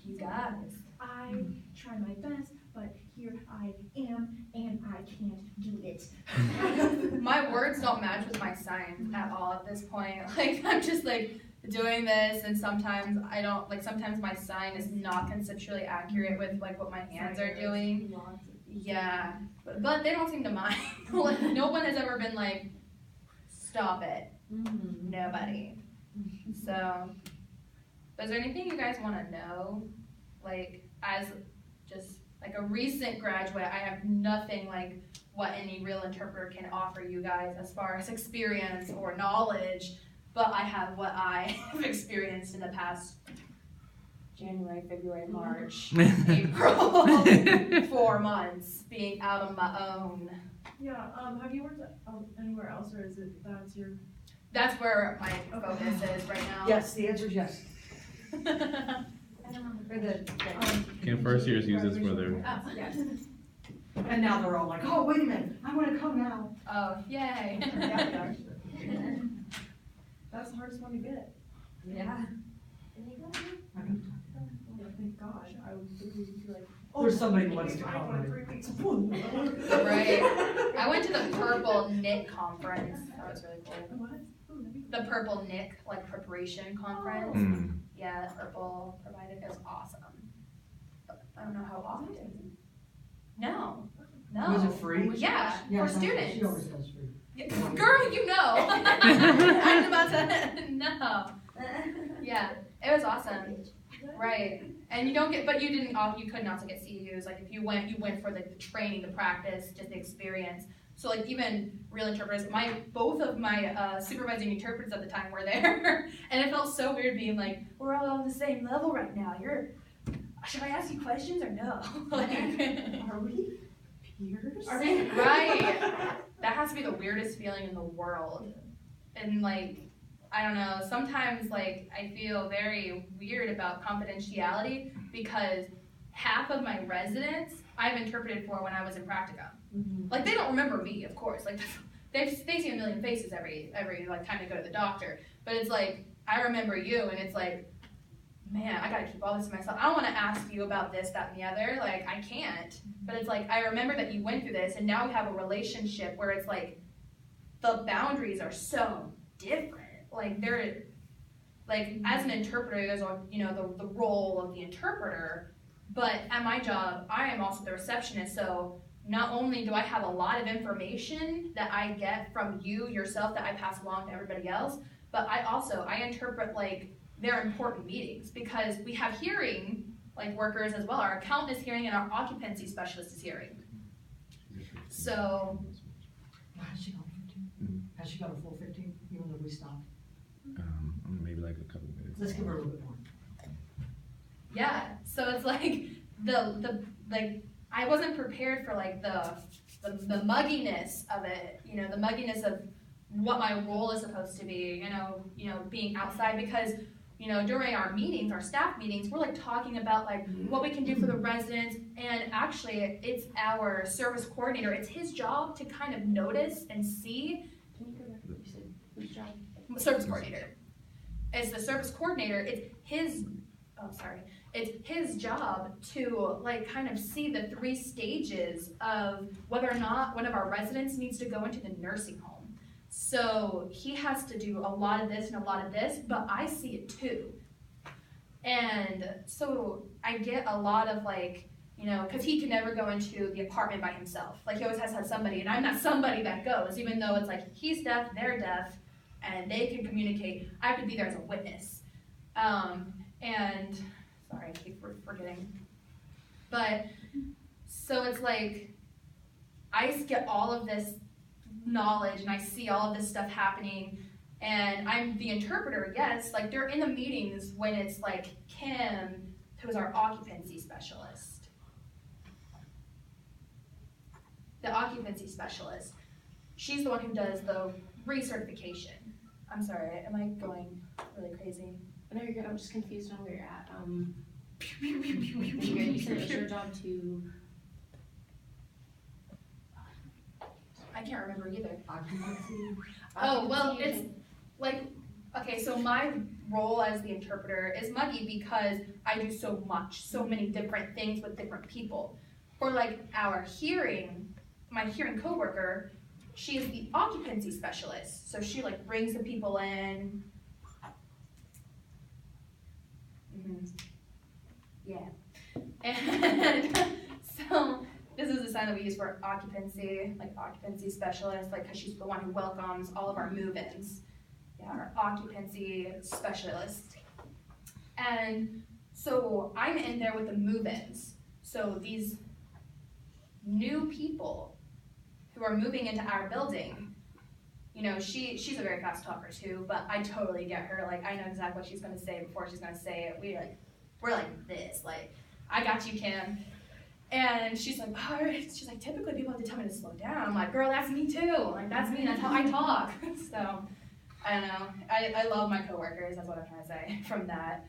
You guys. I try my best, but here I am, and I can't do it. My words don't match with my signs at all at this point. Like, I'm just like doing this, and sometimes I don't, like, sometimes my sign is not conceptually accurate with like what my hands are doing. Yeah, but they don't seem to mind. Like, no one has ever been like, stop it. Nobody. So, is there anything you guys want to know? Like, as just like a recent graduate, I have nothing like what any real interpreter can offer you guys as far as experience or knowledge, but I have what I have experienced in the past January, February, March, April, 4 months being out on my own. Yeah, have you worked anywhere else, or is it that's your... That's where my focus is right now. Yes, the answer is yes. For the Can first years use this for their... Oh, yes. And now they're all like, oh, wait a minute, I want to come now. Oh, yay. That's the hardest one to get. Yeah. Thank God. I would be like, There's somebody who wants to I come. want 3 weeks. Right. I went to the Purple Knit conference. That was really cool. What? Ooh, that'd be The Purple Knit, like, preparation conference. Mm. Yeah, Purple provided. It was awesome. But I don't know how often. No. No. Was it free? Yeah, for students. She always does free. Yeah, girl, you know. I'm about to, no. Yeah, it was awesome. Right. And you don't get, but you couldn't also get CEUs. Like, if you went for the training, the practice, just the experience. So, like, even real interpreters, both of my supervising interpreters at the time were there. And it felt so weird being like, we're all on the same level right now. Should I ask you questions or no? Like, Are we peers? right. That has to be the weirdest feeling in the world. And, like, I don't know, sometimes, like, I feel very weird about confidentiality because half of my residents I've interpreted for when I was in practicum. Like, they don't remember me, of course. Like, they see a million faces every like time they go to the doctor. But it's like, I remember you, and it's like, man, I gotta keep all this to myself. I don't want to ask you about this, that, and the other. Like, I can't. But it's like, I remember that you went through this, and now we have a relationship where it's like, the boundaries are so different. Like, as an interpreter, there's the role of the interpreter, but at my job, I am also the receptionist, so not only do I have a lot of information that I get from you yourself that I pass along to everybody else, but I interpret, like, their important meetings, because we have hearing, like, workers as well. Our accountant is hearing and our occupancy specialist is hearing. So. Has she gone 15? Has she got a full 15, even though we stopped? Maybe like a couple minutes. Let's give her a little bit more. Yeah, so it's like like I wasn't prepared for like the mugginess of it, the mugginess of what my role is supposed to be, being outside, because during our meetings, our staff meetings, we're like talking about like what we can do for the residents, and actually it's our service coordinator, it's his job to kind of notice and see. Can you go back? You said whose job? Service coordinator. As the service coordinator, it's his job to like kind of see the 3 stages of whether or not one of our residents needs to go into the nursing home. So he has to do a lot of this and a lot of this, but I see it too. And so I get a lot of like, because he can never go into the apartment by himself. Like, he always has to have somebody, and I'm not somebody that goes, even though it's like he's deaf, they're deaf, and they can communicate. I have to be there as a witness. And sorry, I keep forgetting. But so it's like I get all of this knowledge and I see all of this stuff happening, and I'm the interpreter, yes. Like, they're in the meetings when it's like Kim, who's our occupancy specialist. The occupancy specialist. She's the one who does the recertification. I'm sorry, am I going really crazy? No, you're good. I'm just confused on where you're at. You said it's your job to... I can't remember either. Occupancy. Oh, well, it's like Okay, so my role as the interpreter is muggy because I do so much, so many different things with different people. For like my hearing coworker, she is the occupancy specialist. So she like brings the people in. Yeah. And so this is the sign that we use for occupancy, like occupancy specialist, like because she's the one who welcomes all of our move-ins. Yeah, our occupancy specialist. And so I'm in there with the move-ins. So these new people who are moving into our building, you know, she's a very fast talker too, but I totally get her. Like, I know exactly what she's gonna say before she's gonna say it. We're like this, like, I got you, Kim. And she's like, oh, she's like, typically people have to tell me to slow down. I'm like, girl, that's me too. Like, that's me, that's how I talk. So, I don't know. I love my coworkers, that's what I'm trying to say from that.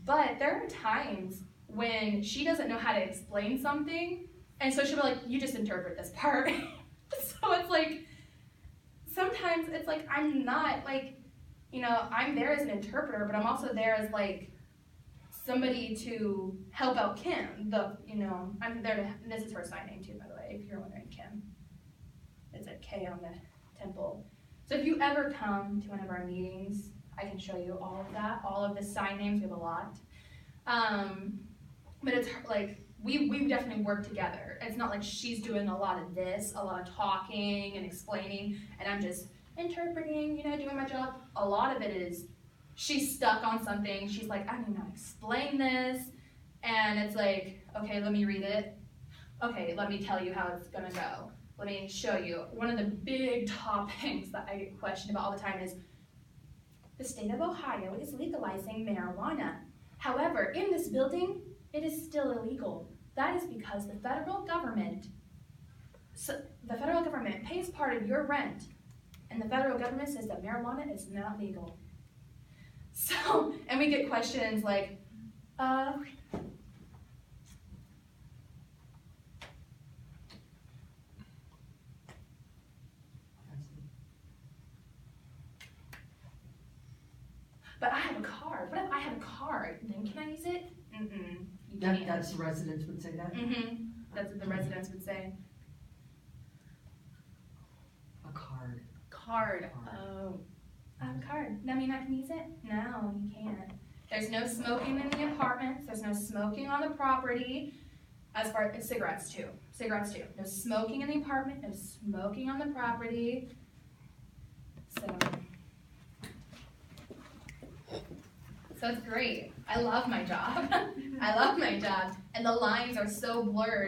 But there are times when she doesn't know how to explain something, and so she'll be like, you just interpret this part. So it's like, sometimes it's like, I'm not like, you know, I'm there as an interpreter, but I'm also there as like somebody to help out Kim. I'm there to, this is her sign name too, by the way, if you're wondering, Kim. It's a K on the temple. So if you ever come to one of our meetings, I can show you all of that, all of the sign names, we have a lot. But it's like, we definitely work together. It's not like she's doing a lot of this, a lot of talking and explaining, and I'm just interpreting, you know, doing my job. A lot of it is she's stuck on something. She's like, I don't even know how to explain this. And it's like, okay, let me read it. Okay, let me tell you how it's gonna go. Let me show you. One of the big topics that I get questioned about all the time is the state of Ohio is legalizing marijuana. However, in this building, it is still illegal. That is because the federal government pays part of your rent, and the federal government says that marijuana is not legal. So, and we get questions like, but I have a card. What if I have a card? Then can I use it? You can't. That's the residents would say that? That's what the residents would say. A card. Card. Oh. I have a card. That mean I can use it? No, you can't. There's no smoking in the apartments. There's no smoking on the property. As far as cigarettes too. Cigarettes too. No smoking in the apartment. No smoking on the property. So it's great. I love my job. I love my job. And the lines are so blurred.